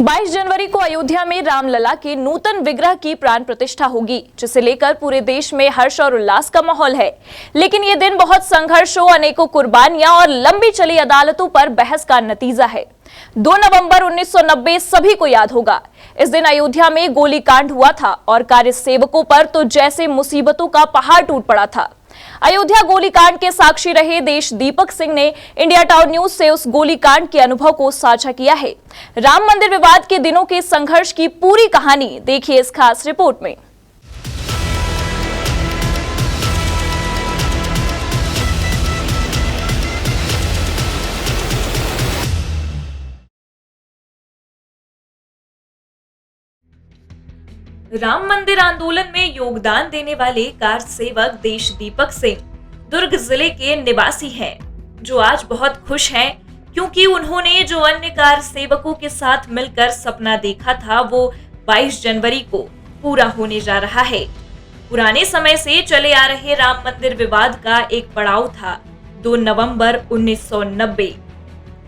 22 जनवरी को अयोध्या में रामलला के नूतन विग्रह की प्राण प्रतिष्ठा होगी, जिसे लेकर पूरे देश में हर्ष और उल्लास का माहौल है। लेकिन ये दिन बहुत संघर्षों, अनेकों कुर्बानियां और लंबी चली अदालतों पर बहस का नतीजा है। 2 नवंबर 1990 सभी को याद होगा। इस दिन अयोध्या में गोलीकांड हुआ था और कार्य सेवकों पर तो जैसे मुसीबतों का पहाड़ टूट पड़ा था। अयोध्या गोलीकांड के साक्षी रहे देश दीपक सिंह ने इंडिया टाउन न्यूज से उस गोलीकांड के अनुभव को साझा किया है। राम मंदिर विवाद के दिनों के संघर्ष की पूरी कहानी देखिए इस खास रिपोर्ट में। राम मंदिर आंदोलन में योगदान देने वाले कार सेवक देश दीपक सिंह दुर्ग जिले के निवासी हैं, जो आज बहुत खुश हैं क्योंकि उन्होंने जो अन्य कार सेवकों के साथ मिलकर सपना देखा था वो 22 जनवरी को पूरा होने जा रहा है। पुराने समय से चले आ रहे राम मंदिर विवाद का एक पड़ाव था 2 नवंबर 1990।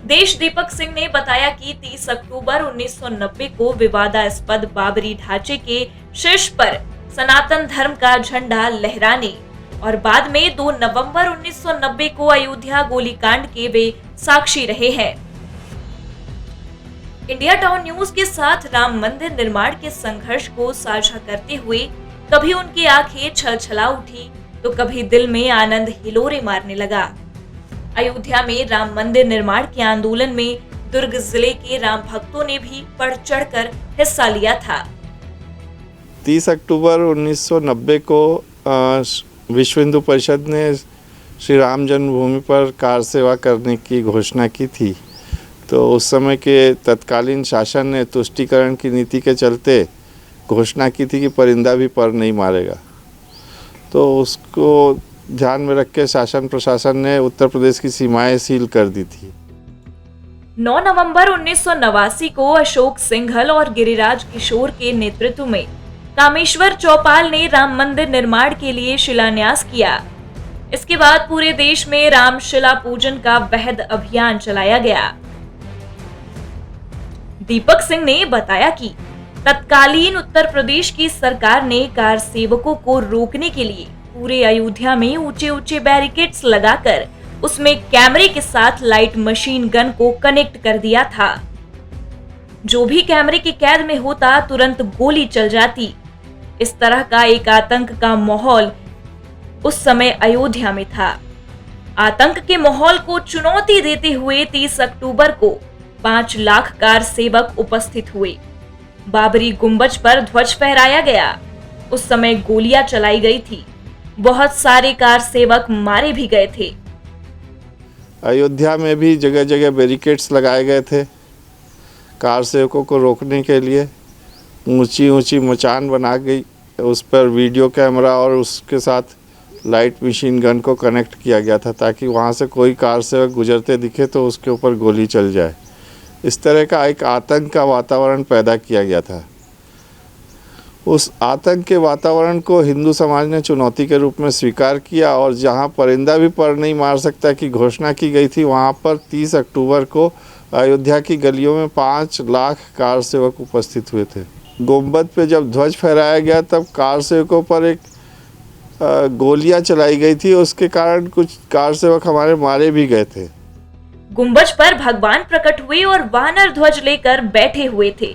देश दीपक सिंह ने बताया कि 30 अक्टूबर 1990 को विवादास्पद बाबरी ढांचे के शीर्ष पर सनातन धर्म का झंडा लहराने और बाद में 2 नवंबर 1990 को अयोध्या गोलीकांड के वे साक्षी रहे हैं। इंडिया टाउन न्यूज के साथ राम मंदिर निर्माण के संघर्ष को साझा करते हुए कभी उनकी आंखें छलछला उठी तो कभी दिल में आनंद हिलोरे मारने लगा। अयोध्या में राम मंदिर निर्माण के आंदोलन में दुर्ग जिले के राम भक्तों ने भी बढ़ चढ़कर हिस्सा लिया था। 30 अक्टूबर 1990 को विश्व हिंदू परिषद ने श्री राम जन्मभूमि पर कार सेवा करने की घोषणा की थी। तो उस समय के तत्कालीन शासन ने तुष्टीकरण की नीति के चलते घोषणा की थी कि परिंदा भी पर नहीं मारेगा। तो उसको ध्यान में रख के शासन प्रशासन ने उत्तर प्रदेश की सीमाएं सील कर दी थी। 9 नवंबर 1989 को अशोक सिंघल और गिरिराज किशोर के नेतृत्व में कामेश्वर चौपाल ने राम मंदिर निर्माण के लिए शिलान्यास किया। इसके बाद पूरे देश में राम शिला पूजन का वृहद अभियान चलाया गया। दीपक सिंह ने बताया कि तत्कालीन उत्तर प्रदेश की सरकार ने कार सेवकों को रोकने के लिए पूरे अयोध्या में ऊंचे ऊंचे बैरिकेड्स लगाकर उसमें कैमरे के साथ लाइट मशीन गन को कनेक्ट कर दिया था। जो भी कैमरे की कैद में होता तुरंत गोली चल जाती। इस तरह का एक आतंक का माहौल उस समय अयोध्या में था। आतंक के माहौल को चुनौती देते हुए 30 अक्टूबर को 5 लाख कार सेवक उपस्थित हुए। बाबरी गुंबज पर ध्वज फहराया गया। उस समय गोलियां चलाई गई थी। बहुत सारे कार सेवक मारे भी गए थे। अयोध्या में भी जगह जगह बैरिकेड्स लगाए गए थे कार सेवकों को रोकने के लिए। ऊंची ऊंची मचान बना गई, उस पर वीडियो कैमरा और उसके साथ लाइट मशीन गन को कनेक्ट किया गया था ताकि वहां से कोई कार सेवक गुजरते दिखे तो उसके ऊपर गोली चल जाए। इस तरह का एक आतंक का वातावरण पैदा किया गया था। उस आतंक के वातावरण को हिंदू समाज ने चुनौती के रूप में स्वीकार किया और जहां परिंदा भी पर नहीं मार सकता की घोषणा की गई थी, वहां पर 30 अक्टूबर को अयोध्या की गलियों में 5 लाख कार सेवक उपस्थित हुए थे। गुंबद पे जब ध्वज फहराया गया तब कार सेवकों पर एक गोलियां चलाई गई थी। उसके कारण कुछ कार सेवक हमारे मारे भी गए थे। गुंबज पर भगवान प्रकट हुए और वानर ध्वज लेकर बैठे हुए थे।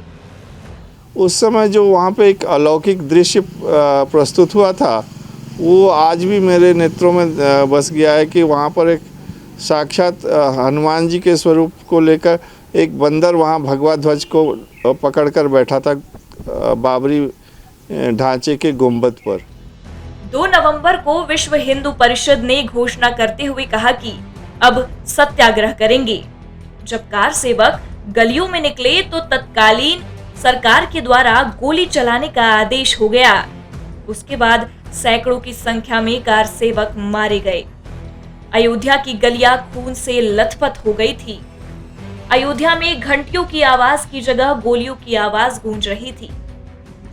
उस समय जो वहाँ पे एक अलौकिक दृश्य प्रस्तुत हुआ था वो आज भी मेरे नेत्रों में बस गया है कि वहाँ पर एक साक्षात हनुमान जी के स्वरूप को लेकर एक बंदर वहाँ भगवा ध्वज को पकड़कर बैठा था बाबरी ढांचे के गुंबद पर। 2 नवंबर को विश्व हिंदू परिषद ने घोषणा करते हुए कहा कि अब सत्याग्रह करेंगे। जब कार सेवक गलियों में निकले तो तत्कालीन सरकार के द्वारा गोली चलाने का आदेश हो गया। उसके बाद सैकड़ों की संख्या में कार सेवक मारे गए। अयोध्या की गलियां खून से लथपथ हो गई थी। अयोध्या में घंटियों की आवाज की जगह गोलियों की आवाज गूंज रही थी।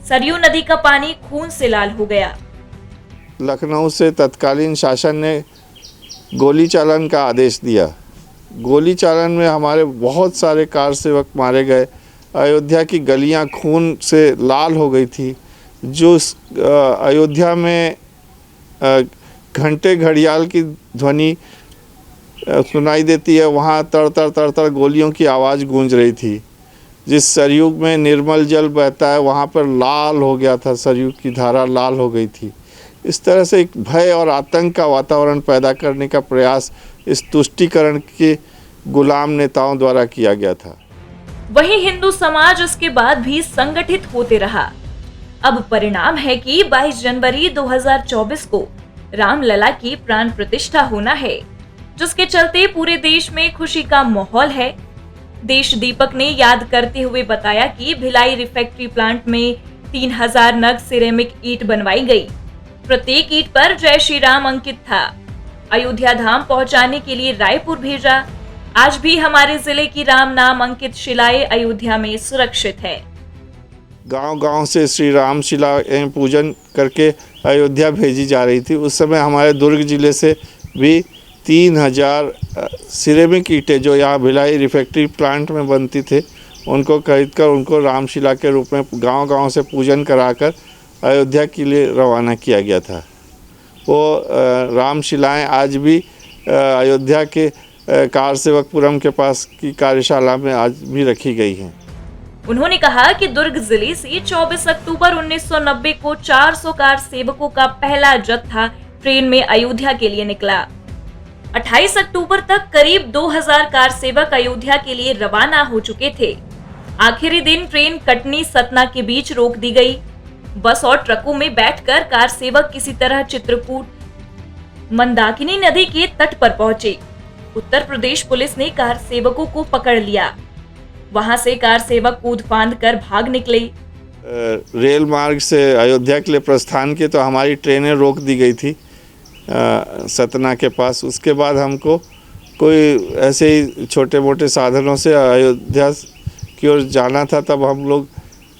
सरयू नदी का पानी खून से लाल हो गया। लखनऊ से तत्कालीन शासन ने गोली चालन का आदेश दिया। गोली चालन में हमारे बहुत सारे कार सेवक मारे गए। अयोध्या की गलियां खून से लाल हो गई थी। जो अयोध्या में घंटे घड़ियाल की ध्वनि सुनाई देती है, वहाँ तर तर तर तर गोलियों की आवाज़ गूंज रही थी। जिस सरयू में निर्मल जल बहता है वहाँ पर लाल हो गया था, सरयू की धारा लाल हो गई थी। इस तरह से एक भय और आतंक का वातावरण पैदा करने का प्रयास इस तुष्टीकरण के गुलाम नेताओं द्वारा किया गया था। वहीं हिंदू समाज इसके बाद भी संगठित होते रहा। अब परिणाम है कि 22 जनवरी 2024 को रामलला की प्राण प्रतिष्ठा होना है, जिसके चलते पूरे देश में खुशी का माहौल है। देश दीपक ने याद करते हुए बताया कि भिलाई रिफैक्ट्री प्लांट में 3000 नग सिरेमिक ईंट बनवाई गई। प्रत्येक ईंट पर जय श्री राम अंकित था। अयोध्या धाम पहुंचाने के लिए रायपुर भेजा। आज भी हमारे जिले की राम नाम अंकित शिलाएं अयोध्या में सुरक्षित है। गांव-गांव से श्री राम शिला पूजन करके अयोध्या भेजी जा रही थी। उस समय हमारे दुर्ग जिले से भी 3000 सिरेमिक ईंटें जो यहाँ भिलाई रिफैक्ट्री प्लांट में बनती थे, उनको खरीदकर उनको रामशिला के रूप में गांव-गांव से पूजन कराकर अयोध्या के लिए रवाना किया गया था। वो रामशिलाएं आज भी अयोध्या के कार सेवकपुरम के पास की कार्यशाला में आज भी रखी गई हैं। उन्होंने कहा कि दुर्ग जिले से 24 अक्टूबर 1990 को 400 कार सेवकों का पहला जत्था ट्रेन में अयोध्या के लिए निकला। 28 अक्टूबर तक करीब 2000 कार सेवक अयोध्या के लिए रवाना हो चुके थे। आखिरी दिन ट्रेन कटनी सतना के बीच रोक दी गई। बस और ट्रकों में बैठकर कार सेवक किसी तरह चित्रकूट मंदाकिनी नदी के तट पर पहुंचे। उत्तर प्रदेश पुलिस ने कार सेवकों को पकड़ लिया। वहां से कार सेवक कूद फांद कर भाग निकले। रेल मार्ग से अयोध्या के लिए प्रस्थान किए तो हमारी ट्रेनें रोक दी गई थी सतना के पास। उसके बाद हमको कोई ऐसे ही छोटे मोटे साधनों से अयोध्या की ओर जाना था। तब हम लोग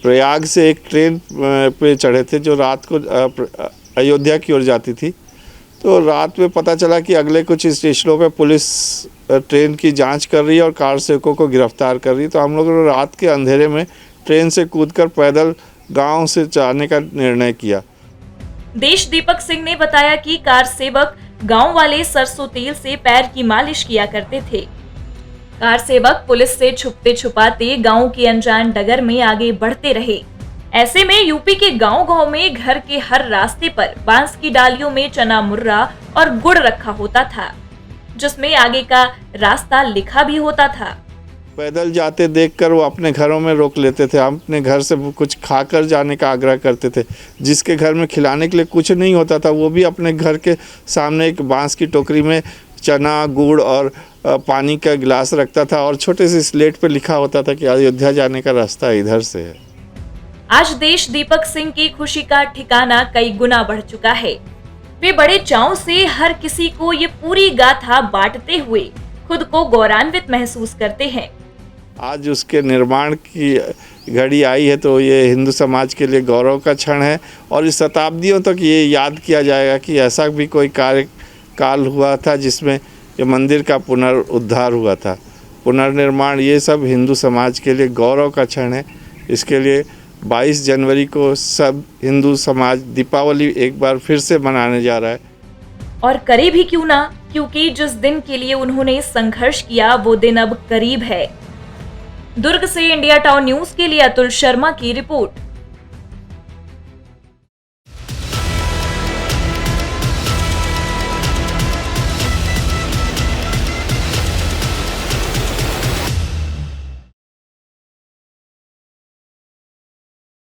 प्रयाग से एक ट्रेन पे चढ़े थे जो रात को अयोध्या की ओर जाती थी। तो रात में पता चला कि अगले कुछ स्टेशनों पे पुलिस ट्रेन की जांच कर रही है और कार सेवकों को गिरफ्तार कर रही है। तो हम लोगों ने रात के अंधेरे में ट्रेन से कूदकर पैदल गांव से जाने का निर्णय किया। देश दीपक सिंह ने बताया कि कार सेवक गांव वाले सरसों तेल से पैर की मालिश किया करते थे। कार सेवक पुलिस से छुपते छुपाते गांव के अनजान डगर में आगे बढ़ते रहे। ऐसे में यूपी के गांव-गांव में घर के हर रास्ते पर बांस की डालियों में चना मुर्रा और गुड़ रखा होता था, जिसमें आगे का रास्ता लिखा भी होता था। पैदल जाते देखकर वो अपने घरों में रोक लेते थे। हम अपने घर से कुछ खाकर जाने का आग्रह करते थे। जिसके घर में खिलाने के लिए कुछ नहीं होता था, वो भी अपने घर के सामने एक बांस की टोकरी में चना, गुड़ और पानी का गिलास रखता था और छोटे से स्लेट पे लिखा होता था कि अयोध्या जाने का रास्ता इधर से है। आज देश दीपक सिंह की खुशी का ठिकाना कई गुना बढ़ चुका है। वे बड़े चाव से हर किसी को ये पूरी गाथा बांटते हुए खुद को गौरवान्वित महसूस करते हैं। आज उसके निर्माण की घड़ी आई है तो ये हिंदू समाज के लिए गौरव का क्षण है और इस शताब्दियों तक ये याद किया जाएगा कि ऐसा भी कोई कार्यकाल हुआ था जिसमें ये मंदिर का पुनरुद्धार हुआ था, पुनर्निर्माण। ये सब हिंदू समाज के लिए गौरव का क्षण है। इसके लिए 22 जनवरी को सब हिंदू समाज दीपावली एक बार फिर से मनाने जा रहा है। और करे भी क्यों ना, क्योंकि जिस दिन के लिए उन्होंने संघर्ष किया वो दिन अब करीब है। दुर्ग से इंडिया टाउन न्यूज के लिए अतुल शर्मा की रिपोर्ट।